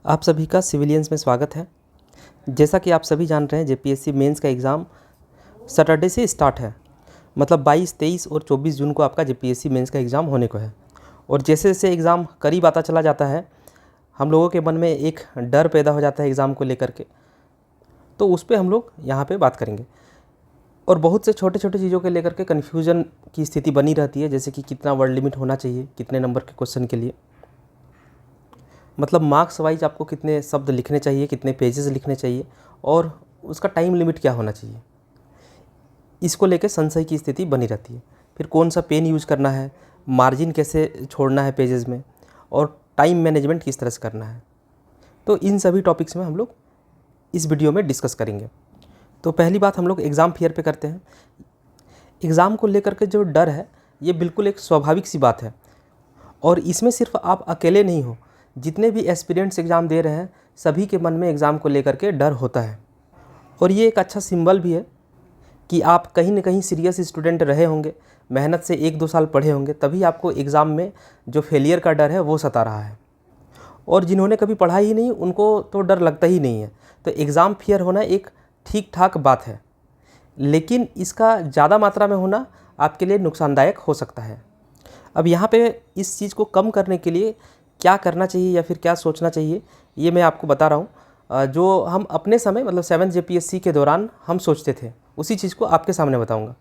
आप सभी का सिविलियंस में स्वागत है। जैसा कि आप सभी जान रहे हैं, जेपीएससी मेंस का एग्ज़ाम सैटरडे से स्टार्ट है। मतलब 22, 23 और 24 जून को आपका जेपीएससी मेंस का एग्ज़ाम होने को है। और जैसे जैसे एग्ज़ाम करीब आता चला जाता है, हम लोगों के मन में एक डर पैदा हो जाता है एग्ज़ाम को लेकर के। तो उस पर हम लोग यहाँ पे बात करेंगे। और बहुत से छोटे छोटे चीज़ों के लेकर के कन्फ्यूज़न की स्थिति बनी रहती है, जैसे कि कितना वर्ड लिमिट होना चाहिए, कितने नंबर के क्वेश्चन के लिए, मतलब मार्क्स वाइज आपको कितने शब्द लिखने चाहिए, कितने पेजेस लिखने चाहिए और उसका टाइम लिमिट क्या होना चाहिए। इसको लेके संशय की स्थिति बनी रहती है। फिर कौन सा पेन यूज़ करना है, मार्जिन कैसे छोड़ना है पेजेस में, और टाइम मैनेजमेंट किस तरह से करना है। तो इन सभी टॉपिक्स में हम लोग इस वीडियो में डिस्कस करेंगे। तो पहली बात हम लोग एग्ज़ाम फियर पे करते हैं। एग्ज़ाम को लेकर के जो डर है, ये बिल्कुल एक स्वाभाविक सी बात है। और इसमें सिर्फ आप अकेले नहीं हो, जितने भी एस्पिरेंट्स एग्ज़ाम दे रहे हैं सभी के मन में एग्ज़ाम को लेकर के डर होता है। और ये एक अच्छा सिंबल भी है कि आप कहीं ना कहीं सीरियस स्टूडेंट रहे होंगे, मेहनत से 1-2 साल पढ़े होंगे, तभी आपको एग्ज़ाम में जो फेलियर का डर है वो सता रहा है। और जिन्होंने कभी पढ़ा ही नहीं, उनको तो डर लगता ही नहीं है। तो एग्ज़ाम फियर होना एक ठीक ठाक बात है, लेकिन इसका ज़्यादा मात्रा में होना आपके लिए नुकसानदायक हो सकता है। अब यहाँ पे इस चीज़ को कम करने के लिए क्या करना चाहिए या फिर क्या सोचना चाहिए, ये मैं आपको बता रहा हूँ। जो हम अपने समय मतलब 7th जेपीएससी के दौरान हम सोचते थे, उसी चीज़ को आपके सामने बताऊँगा।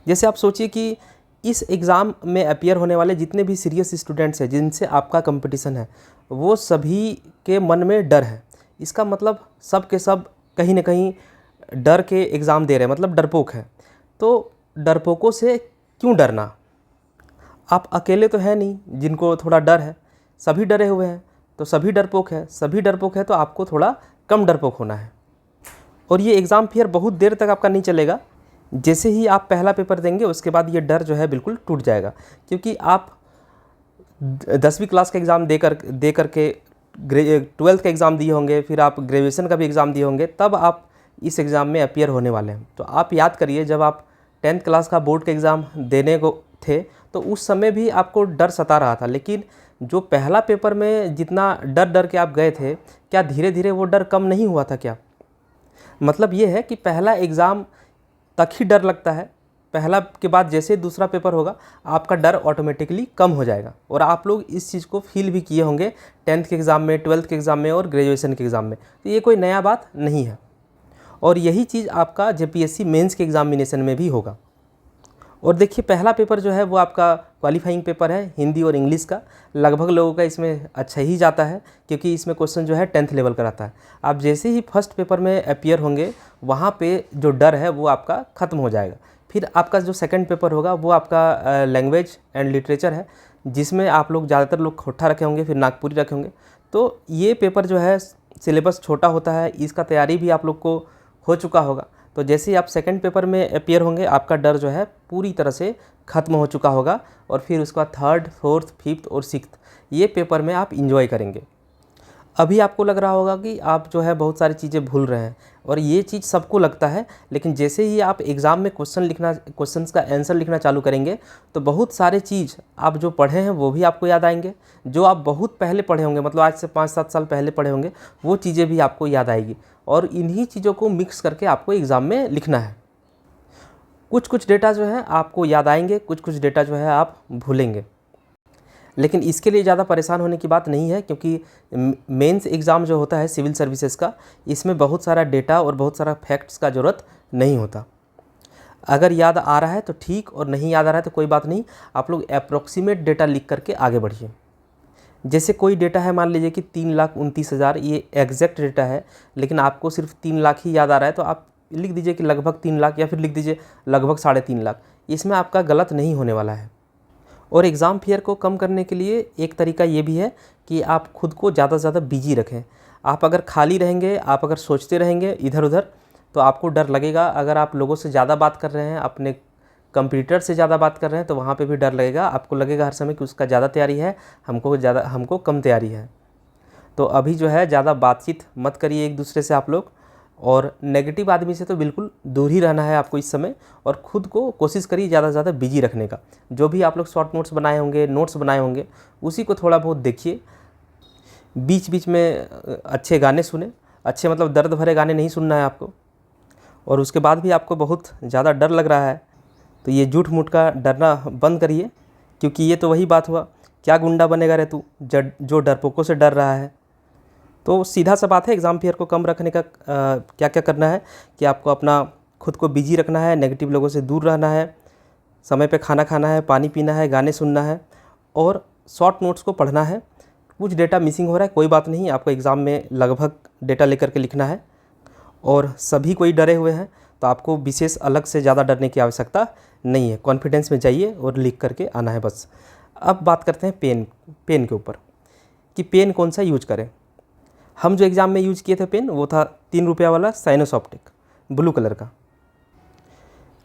जैसे आप सोचिए कि इस एग्ज़ाम में अपीयर होने वाले जितने भी सीरियस स्टूडेंट्स हैं, जिनसे आपका कंपटीशन है, वो सभी के मन में डर है। इसका मतलब सब के सब कहीं ना कहीं डर के एग्ज़ाम दे रहे हैं, मतलब डरपोक है। तो डरपोकों से क्यों डरना? आप अकेले तो है नहीं जिनको थोड़ा डर है, सभी डरे हुए हैं। तो सभी डरपोक है, सभी डरपोक है, तो आपको थोड़ा कम डरपोक होना है। और ये एग्ज़ाम फियर बहुत देर तक आपका नहीं चलेगा। जैसे ही आप पहला पेपर देंगे, उसके बाद ये डर जो है बिल्कुल टूट जाएगा। क्योंकि आप 10वीं क्लास का एग्ज़ाम दे करके 12th का एग्ज़ाम दिए होंगे, फिर आप ग्रेजुएशन का भी एग्ज़ाम दिए होंगे, तब आप इस एग्ज़ाम में अपीयर होने वाले हैं। तो आप याद करिए, जब आप 10th क्लास का बोर्ड का एग्ज़ाम देने को थे, तो उस समय भी आपको डर सता रहा था। लेकिन जो पहला पेपर में जितना डर के आप गए थे, क्या धीरे धीरे वो डर कम नहीं हुआ था क्या? मतलब ये है कि पहला एग्ज़ाम तक ही डर लगता है, पहला के बाद जैसे दूसरा पेपर होगा, आपका डर ऑटोमेटिकली कम हो जाएगा। और आप लोग इस चीज़ को फील भी किए होंगे 10th के एग्ज़ाम में, 12th के एग्ज़ाम में और ग्रेजुएशन के एग्ज़ाम में। तो ये कोई नया बात नहीं है। और यही चीज़ आपका जेपीएससी मेंस के एग्ज़ामिनेशन में भी होगा। और देखिए, पहला पेपर जो है वो आपका क्वालिफाइंग पेपर है, हिंदी और इंग्लिश का। लगभग लोगों का इसमें अच्छा ही जाता है, क्योंकि इसमें क्वेश्चन जो है 10th लेवल का रहता है। आप जैसे ही फर्स्ट पेपर में अपीयर होंगे, वहाँ पे जो डर है वो आपका ख़त्म हो जाएगा। फिर आपका जो सेकंड पेपर होगा वो आपका लैंग्वेज एंड लिटरेचर है, जिसमें आप लोग ज़्यादातर लोग खोट्ठा रखे होंगे, फिर नागपुरी रखे होंगे। तो ये पेपर जो है सिलेबस छोटा होता है, इसका तैयारी भी आप लोग को हो चुका होगा। तो जैसे ही आप सेकंड पेपर में अपीयर होंगे, आपका डर जो है पूरी तरह से ख़त्म हो चुका होगा। और फिर उसका 3rd, 4th, 5th और 6th ये पेपर में आप इंजॉय करेंगे। अभी आपको लग रहा होगा कि आप जो है बहुत सारी चीज़ें भूल रहे हैं, और ये चीज़ सबको लगता है। लेकिन जैसे ही आप एग्ज़ाम में क्वेश्चंस का आंसर लिखना चालू करेंगे, तो बहुत सारे चीज़ आप जो पढ़े हैं वो भी आपको याद आएंगे। जो आप बहुत पहले पढ़े होंगे, मतलब आज से 5-7 साल पहले पढ़े होंगे, वो चीज़ें भी आपको याद आएगी। और इन्हीं चीज़ों को मिक्स करके आपको एग्ज़ाम में लिखना है। कुछ डेटा जो है आपको याद आएंगे, कुछ डेटा जो है आप भूलेंगे। लेकिन इसके लिए ज़्यादा परेशान होने की बात नहीं है, क्योंकि मेंस एग्ज़ाम जो होता है सिविल सर्विसेज का, इसमें बहुत सारा डेटा और बहुत सारा फैक्ट्स का ज़रूरत नहीं होता। अगर याद आ रहा है तो ठीक, और नहीं याद आ रहा है तो कोई बात नहीं। आप लोग अप्रॉक्सीमेट डेटा लिख करके आगे बढ़िए। जैसे कोई डेटा है, मान लीजिए कि 3,29,000, ये एग्जैक्ट डेटा है, लेकिन आपको सिर्फ 3 लाख ही याद आ रहा है, तो आप लिख दीजिए कि लगभग 3 लाख, या फिर लिख दीजिए लगभग 3.5 लाख। इसमें आपका गलत नहीं होने वाला है। और एग्ज़ाम फियर को कम करने के लिए एक तरीका ये भी है कि आप खुद को ज़्यादा से ज़्यादा बिजी रखें। आप अगर खाली रहेंगे, आप अगर सोचते रहेंगे इधर उधर, तो आपको डर लगेगा। अगर आप लोगों से ज़्यादा बात कर रहे हैं, अपने कंप्यूटर से ज़्यादा बात कर रहे हैं, तो वहाँ पे भी डर लगेगा। आपको लगेगा हर समय कि उसका ज़्यादा तैयारी है, हमको कम तैयारी है। तो अभी जो है ज़्यादा बातचीत मत करिए एक दूसरे से आप लोग। और नेगेटिव आदमी से तो बिल्कुल दूर ही रहना है आपको इस समय। और ख़ुद को कोशिश करिए ज़्यादा से ज़्यादा बिजी रखने का। जो भी आप लोग शॉर्ट नोट्स बनाए होंगे, उसी को थोड़ा बहुत देखिए। बीच बीच में अच्छे गाने सुने, अच्छे मतलब दर्द भरे गाने नहीं सुनना है आपको। और उसके बाद भी आपको बहुत ज़्यादा डर लग रहा है तो ये झूठ मूठ का डरना बंद करिए, क्योंकि ये तो वही बात हुआ, क्या गुंडा बनेगा रे तू जो डरपोकों से डर रहा है। तो सीधा सा बात है, एग्ज़ाम फियर को कम रखने का क्या क्या करना है कि आपको अपना खुद को बिजी रखना है, नेगेटिव लोगों से दूर रहना है, समय पे खाना खाना है, पानी पीना है, गाने सुनना है और शॉर्ट नोट्स को पढ़ना है। कुछ डेटा मिसिंग हो रहा है, कोई बात नहीं, आपको एग्ज़ाम में लगभग डेटा लेकर के लिखना है। और सभी कोई डरे हुए हैं तो आपको विशेष अलग से ज़्यादा डरने की आवश्यकता नहीं है, कॉन्फिडेंस में जाइए और लिख करके आना है बस। अब बात करते हैं पेन के ऊपर कि पेन कौन सा यूज करें। हम जो एग्ज़ाम में यूज़ किए थे पेन, वो था 3 रुपया वाला साइनोसॉप्टिक ब्लू कलर का।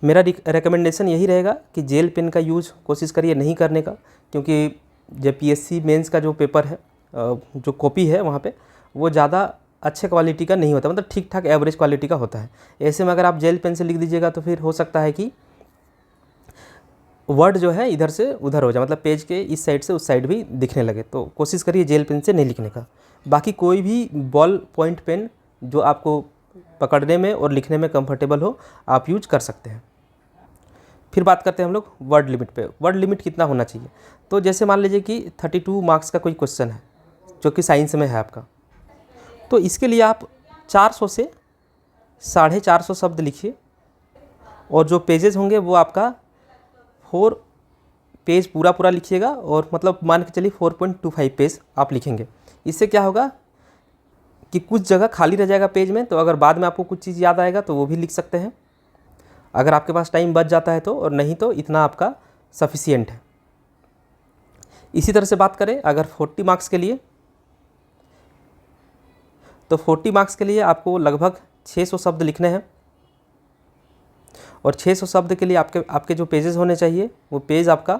मेरा रिकमेंडेशन यही रहेगा कि जेल पेन का यूज़ कोशिश करिए नहीं करने का, क्योंकि जब पीएससी मेंस का जो पेपर है, जो कॉपी है वहाँ पे, वो ज़्यादा अच्छे क्वालिटी का नहीं होता, मतलब ठीक ठाक एवरेज क्वालिटी का होता है। ऐसे में अगर आप जेल पेन से लिख दीजिएगा तो फिर हो सकता है कि वर्ड जो है इधर से उधर हो जाए, मतलब पेज के इस साइड से उस साइड भी दिखने लगे। तो कोशिश करिए जेल पेन से नहीं लिखने का। बाकी कोई भी बॉल पॉइंट पेन जो आपको पकड़ने में और लिखने में कंफर्टेबल हो, आप यूज कर सकते हैं। फिर बात करते हैं हम लोग वर्ड लिमिट पे। वर्ड लिमिट कितना होना चाहिए? तो जैसे मान लीजिए कि 32 मार्क्स का कोई क्वेश्चन है जो कि साइंस में है आपका, तो इसके लिए आप 400 से 450 शब्द लिखिए और जो पेजेस होंगे वो आपका 4 पेज पूरा लिखिएगा, और मतलब मान के चलिए 4.25 पेज आप लिखेंगे। इससे क्या होगा कि कुछ जगह खाली रह जाएगा पेज में, तो अगर बाद में आपको कुछ चीज़ याद आएगा तो वो भी लिख सकते हैं, अगर आपके पास टाइम बच जाता है तो, और नहीं तो इतना आपका सफिशिएंट है। इसी तरह से बात करें अगर 40 मार्क्स के लिए, तो 40 मार्क्स के लिए आपको लगभग 600 शब्द लिखने हैं, और 600 शब्द के लिए आपके जो पेजेस होने चाहिए वो पेज आपका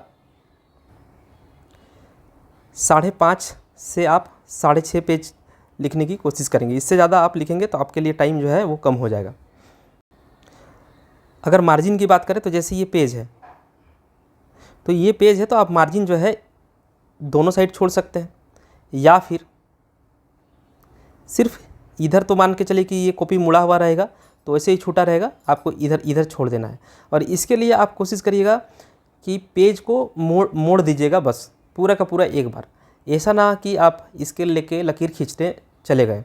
5.5 से आप 6.5 पेज लिखने की कोशिश करेंगे। इससे ज़्यादा आप लिखेंगे तो आपके लिए टाइम जो है वो कम हो जाएगा। अगर मार्जिन की बात करें तो जैसे ये पेज है, तो ये पेज है तो आप मार्जिन जो है दोनों साइड छोड़ सकते हैं, या फिर सिर्फ इधर, तो मान के चलिए कि ये कॉपी मुड़ा हुआ रहेगा तो ऐसे ही छूटा रहेगा, आपको इधर छोड़ देना है। और इसके लिए आप कोशिश करिएगा कि पेज को मोड़ दीजिएगा बस पूरा का पूरा एक बार, ऐसा ना कि आप इसके लेके लकीर खींचते चले गए,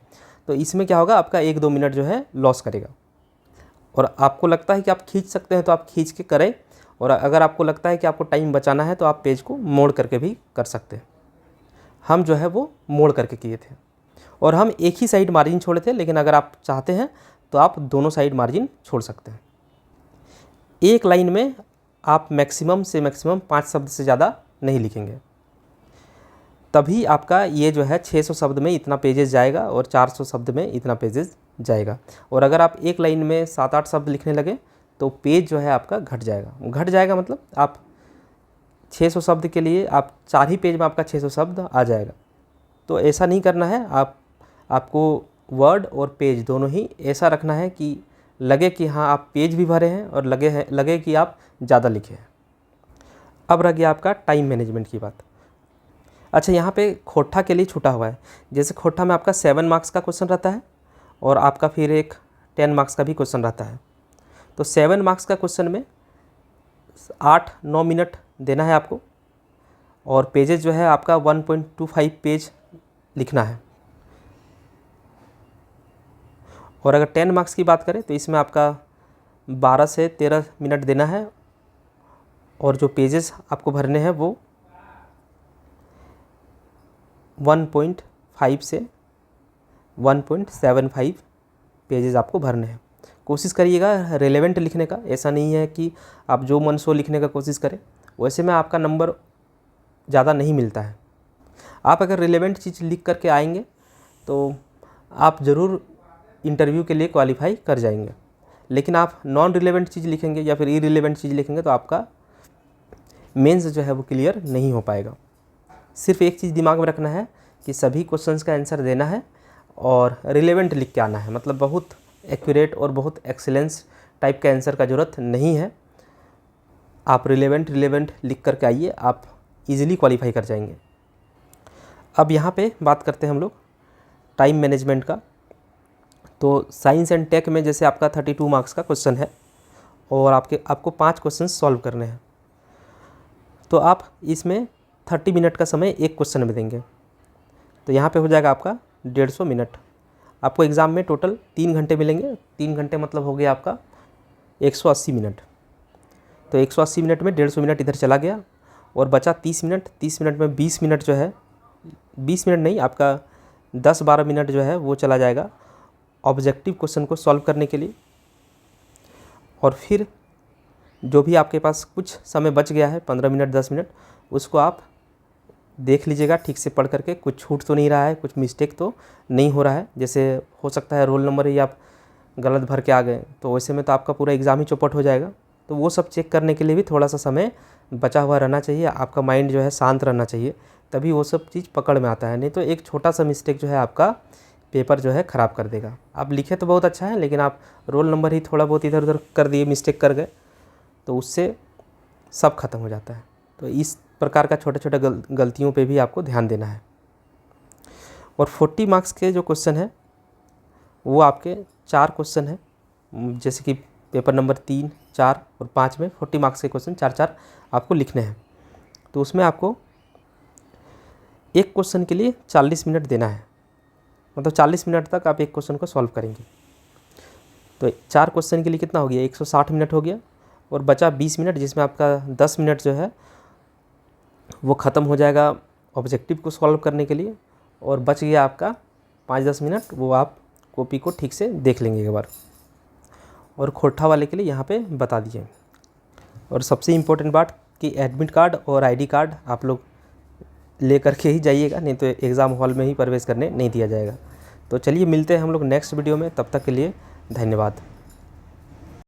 तो इसमें क्या होगा आपका 1-2 मिनट जो है लॉस करेगा। और आपको लगता है कि आप खींच सकते हैं तो आप खींच के करें, और अगर आपको लगता है कि आपको टाइम बचाना है तो आप पेज को मोड़ करके भी कर सकते हैं। हम जो है वो मोड़ करके किए थे, और हम एक ही साइड मार्जिन छोड़े थे, लेकिन अगर आप चाहते हैं तो आप दोनों साइड मार्जिन छोड़ सकते हैं। एक लाइन में आप मैक्सिमम से मैक्सिमम 5 शब्द से ज़्यादा नहीं लिखेंगे, तभी आपका ये जो है 600 शब्द में इतना पेजेस जाएगा और 400 शब्द में इतना पेजेस जाएगा। और अगर आप एक लाइन में 7-8 शब्द लिखने लगे तो पेज जो है आपका घट जाएगा, मतलब आप 600 शब्द के लिए आप 4 ही पेज में आपका 600 शब्द आ जाएगा। तो ऐसा नहीं करना है, आपको वर्ड और पेज दोनों ही ऐसा रखना है कि लगे कि हाँ आप पेज भी भरे हैं और लगे कि आप ज़्यादा लिखे हैं। अब रह गया आपका टाइम मैनेजमेंट की बात। अच्छा, यहाँ पे खोट्ठा के लिए छूटा हुआ है। जैसे खोट्ठा में आपका 7 मार्क्स का क्वेश्चन रहता है और आपका फिर एक 10 मार्क्स का भी क्वेश्चन रहता है। तो 7 मार्क्स का क्वेश्चन में 8-9 मिनट देना है आपको, और पेजेस जो है आपका 1.25 पेज लिखना है। और अगर 10 मार्क्स की बात करें तो इसमें आपका 12 से 13 मिनट देना है, और जो पेजेस आपको भरने हैं वो 1.5 से 1.75 पेजेस आपको भरने हैं। कोशिश करिएगा रेलेवेंट लिखने का, ऐसा नहीं है कि आप जो मन सो लिखने का कोशिश करें, वैसे में आपका नंबर ज़्यादा नहीं मिलता है। आप अगर रिलेवेंट चीज़ लिख करके आएंगे तो आप ज़रूर इंटरव्यू के लिए क्वालिफाई कर जाएंगे, लेकिन आप नॉन रिलेवेंट चीज़ लिखेंगे या फिर इररिलेवेंट चीज़ लिखेंगे तो आपका मेंस जो है वो क्लियर नहीं हो पाएगा। सिर्फ एक चीज़ दिमाग में रखना है कि सभी क्वेश्चंस का आंसर देना है और रिलेवेंट लिख के आना है, मतलब बहुत एक्यूरेट और बहुत एक्सीलेंस टाइप का आंसर का ज़रूरत नहीं है। आप रिलेवेंट लिख करके आइए, आप इजीली क्वालिफाई कर जाएंगे। अब यहाँ पे बात करते हैं हम लोग टाइम मैनेजमेंट का। तो साइंस एंड टेक में जैसे आपका 32 मार्क्स का क्वेश्चन है और आपको 5 क्वेश्चन सॉल्व करने हैं, तो आप इसमें 30 मिनट का समय एक क्वेश्चन में देंगे। तो यहाँ पे हो जाएगा आपका 150 मिनट। आपको एग्ज़ाम में टोटल 3 घंटे मिलेंगे। 3 घंटे मतलब हो गया आपका 180 मिनट। तो 180 मिनट में 150 मिनट इधर चला गया और बचा 30 मिनट। 30 मिनट में 20 मिनट जो है, 20 मिनट नहीं, आपका 10-12 मिनट जो है वो चला जाएगा ऑब्जेक्टिव क्वेश्चन को सॉल्व करने के लिए। और फिर जो भी आपके पास कुछ समय बच गया है, 15 मिनट 10 मिनट, उसको आप देख लीजिएगा ठीक से पढ़ करके, कुछ छूट तो नहीं रहा है, कुछ मिस्टेक तो नहीं हो रहा है। जैसे हो सकता है रोल नंबर ही आप गलत भर के आ गए, तो वैसे में तो आपका पूरा एग्ज़ाम ही चौपट हो जाएगा। तो वो सब चेक करने के लिए भी थोड़ा सा समय बचा हुआ रहना चाहिए। आपका माइंड जो है शांत रहना चाहिए, तभी वो सब चीज़ पकड़ में आता है। नहीं तो एक छोटा सा मिस्टेक जो है आपका पेपर जो है ख़राब कर देगा। आप लिखे तो बहुत अच्छा है, लेकिन आप रोल नंबर ही थोड़ा बहुत इधर उधर कर दिए, मिस्टेक कर गए, तो उससे सब खत्म हो जाता है। तो इस प्रकार का छोटे छोटे गलतियों पे भी आपको ध्यान देना है। और 40 मार्क्स के जो क्वेश्चन है वो आपके 4 क्वेश्चन है, जैसे कि पेपर नंबर 3, 4 और 5 में 40 मार्क्स के क्वेश्चन 4-4 आपको लिखने हैं। तो उसमें आपको एक क्वेश्चन के लिए 40 मिनट देना है, मतलब 40 मिनट तक आप एक क्वेश्चन को सॉल्व करेंगे। तो 4 क्वेश्चन के लिए कितना हो गया, 160 मिनट हो गया। और बचा 20 मिनट, जिसमें आपका 10 मिनट जो है वो ख़त्म हो जाएगा ऑब्जेक्टिव को सॉल्व करने के लिए, और बच गया आपका 5-10 मिनट, वो आप कॉपी को ठीक से देख लेंगे एक बार। और खोटा वाले के लिए यहाँ पे बता दिए। और सबसे इम्पोर्टेंट बात कि एडमिट कार्ड और आईडी कार्ड आप लोग ले करके ही जाइएगा, नहीं तो एग्ज़ाम हॉल में ही प्रवेश करने नहीं दिया जाएगा। तो चलिए मिलते हैं हम लोग नेक्स्ट वीडियो में, तब तक के लिए धन्यवाद।